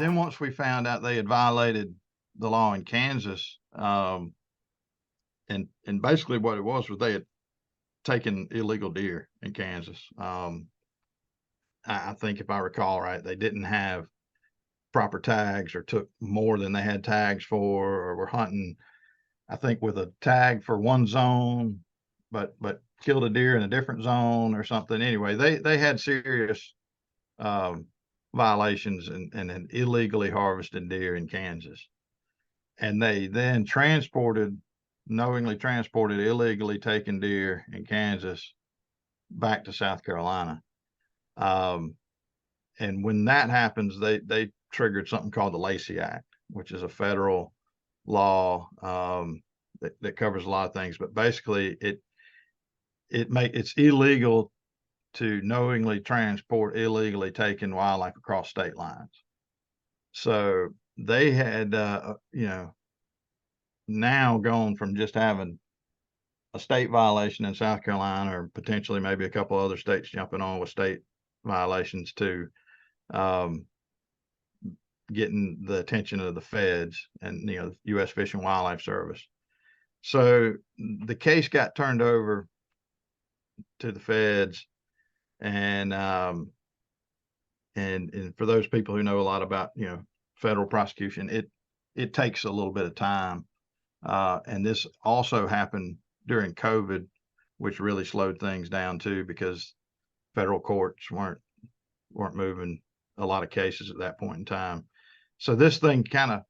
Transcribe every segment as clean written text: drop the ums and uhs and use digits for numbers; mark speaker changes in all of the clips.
Speaker 1: then once we found out they had violated the law in Kansas, and basically what it was they had taken illegal deer in Kansas. I think if I recall right, they didn't have proper tags or took more than they had tags for, or were hunting, I think, with a tag for one zone, but killed a deer in a different zone or something. Anyway, they had serious violations and illegally harvested deer in Kansas. And they then knowingly transported illegally taken deer in Kansas back to South Carolina. And when that happens, they triggered something called the Lacey Act, which is a federal law that covers a lot of things. But basically, it's illegal to knowingly transport illegally taken wildlife across state lines. So they had, now gone from just having a state violation in South Carolina, or potentially maybe a couple other states jumping on with state violations, to getting the attention of the feds and U.S. Fish and Wildlife Service. So the case got turned over to the feds, and for those people who know a lot about federal prosecution, it takes a little bit of time, and this also happened during COVID, which really slowed things down too, because federal courts weren't moving a lot of cases at that point in time. So this thing kind of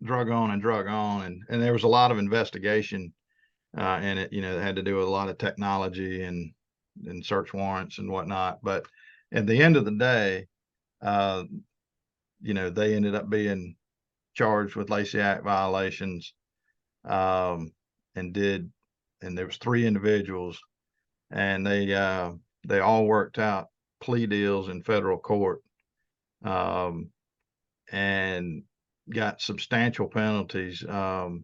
Speaker 1: drug on, and there was a lot of investigation in it, that had to do with a lot of technology and search warrants and whatnot. But at the end of the day, they ended up being charged with Lacey Act violations, and there was 3 individuals, and they all worked out plea deals in federal court, and got substantial penalties. One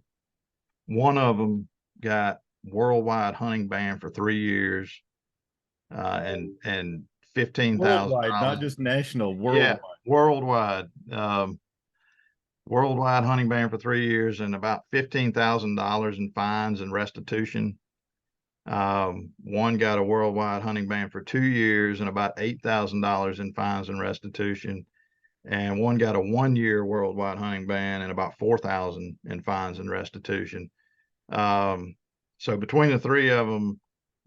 Speaker 1: of them got worldwide hunting ban for 3 years, and $15,000.
Speaker 2: Worldwide, not just national. Worldwide.
Speaker 1: Yeah, worldwide. Worldwide hunting ban for 3 years, and about $15,000 in fines and restitution. One got a worldwide hunting ban for 2 years and about $8,000 in fines and restitution. And one got a 1-year worldwide hunting ban and about $4,000 in fines and restitution. So between the 3 of them,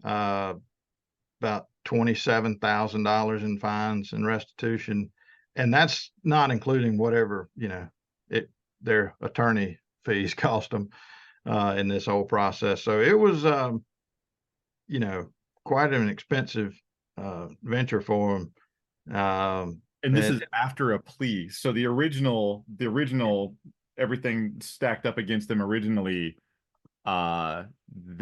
Speaker 1: about $27,000 in fines and restitution, and that's not including whatever their attorney fees cost them in this whole process. So it was quite an expensive venture for them.
Speaker 2: And this is after a plea. So the original everything stacked up against them originally, they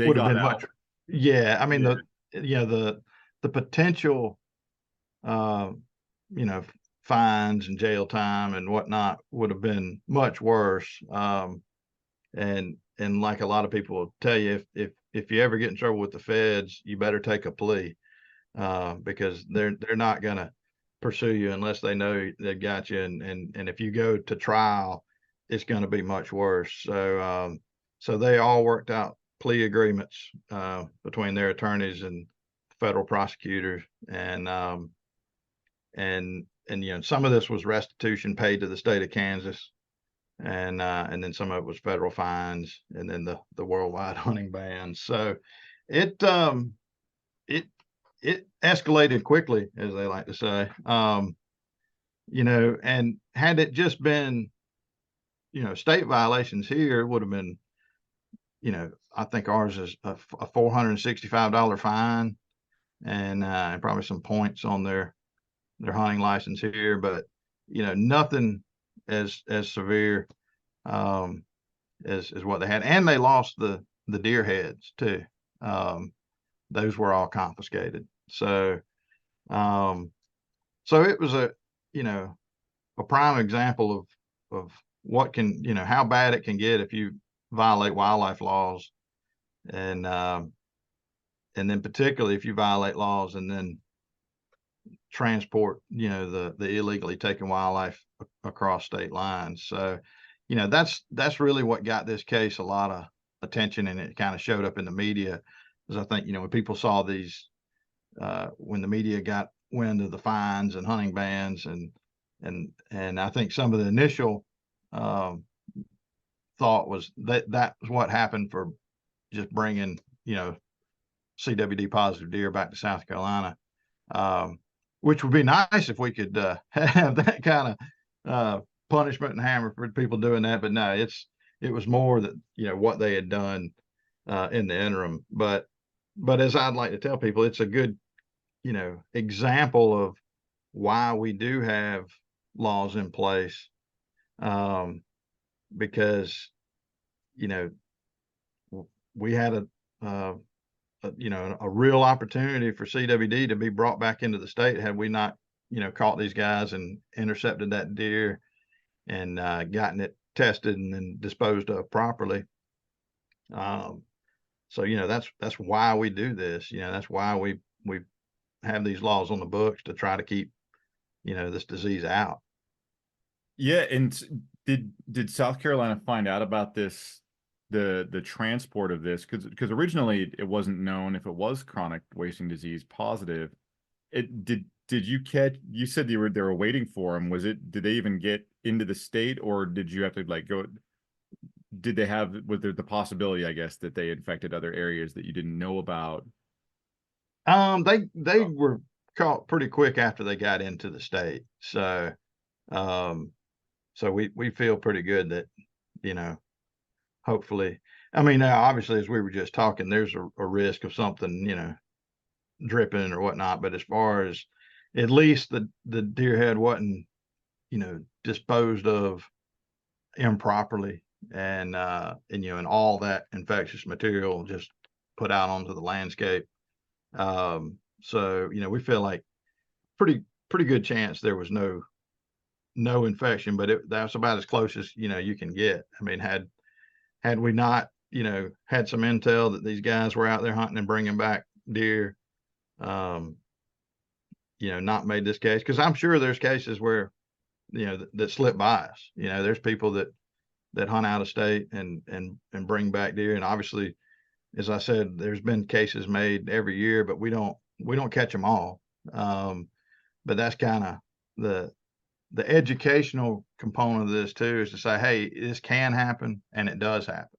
Speaker 1: would have
Speaker 2: got
Speaker 1: been
Speaker 2: out.
Speaker 1: much. Yeah, I mean the potential, fines and jail time and whatnot would have been much worse. And like a lot of people will tell you, if you ever get in trouble with the feds, you better take a plea, because they're not going to pursue you unless they know they got you, and if you go to trial, it's going to be much worse. So they all worked out plea agreements between their attorneys and federal prosecutors, and some of this was restitution paid to the state of Kansas, and then some of it was federal fines, and then the worldwide hunting ban. So it escalated quickly, as they like to say. And had it just been, state violations here, it would have been, I think ours is a $465 fine, and probably some points on their hunting license here, but nothing as severe as what they had. And they lost the deer heads too. Those were all confiscated. So it was a prime example of what can, how bad it can get if you violate wildlife laws, and then particularly if you violate laws and then transport, the illegally taken wildlife across state lines. So, that's really what got this case a lot of attention, and it kind of showed up in the media. Because I think, when people saw these, when the media got wind of the fines and hunting bans, and I think some of the initial thought was that was what happened for just bringing, CWD positive deer back to South Carolina, which would be nice if we could have that kind of punishment and hammer for people doing that. But no, it was more that, what they had done in the interim. But as I'd like to tell people, it's a good, example of why we do have laws in place, because, we had a real opportunity for CWD to be brought back into the state had we not, caught these guys and intercepted that deer and gotten it tested and then disposed of properly. So, that's why we do this. That's why we have these laws on the books to try to keep, this disease out.
Speaker 2: Yeah, and did South Carolina find out about this, the transport of this? Because originally it wasn't known if it was chronic wasting disease positive. Did you catch? You said they were waiting for them. Did they even get into the state, or did you have to go? Was there the possibility, I guess, that they infected other areas that you didn't know about?
Speaker 1: They were caught pretty quick after they got into the state. So, we feel pretty good that, hopefully, I mean, now obviously, as we were just talking, there's a risk of something, dripping or whatnot. But as far as at least the deer head wasn't, disposed of improperly, and and all that infectious material just put out onto the landscape. So, we feel like pretty good chance there was no infection, but that's about as close as, you can get. I mean, had we not, had some intel that these guys were out there hunting and bringing back deer, not made this case, because I'm sure there's cases where, that slip by us. There's people that hunt out of state and bring back deer, and obviously, as I said, there's been cases made every year, but we don't catch them all. But that's kind of the educational component of this too, is to say, hey, this can happen and it does happen.